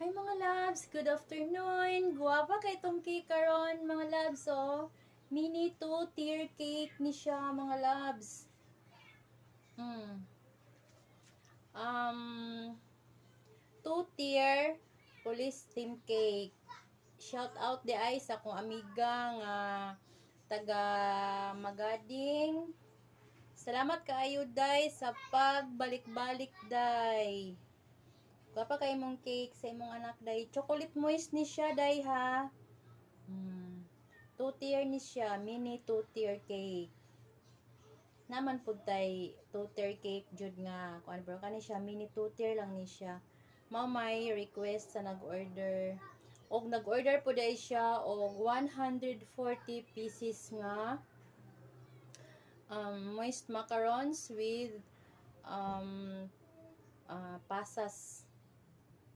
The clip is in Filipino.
Hi mga loves, good afternoon. Guwapa kay tong cake karon mga loves oh. Mini 2-tier cake ni siya mga loves. Mm. 2-tier police team cake. Shout out di ay sa akong amiga nga taga Magading. Salamat kaayo day sa pagbalik-balik day. Gapa kay imong cake sa imong anak day. Chocolate moist ni siya day ha. 2-tier ni siya, mini 2-tier cake. Naman pud tay 2-tier cake jud nga kuan bro kani siya mini 2-tier lang ni siya. Mao may request sa nag-order. Og nag-order po day siya og 140 pieces nga moist macarons with pasas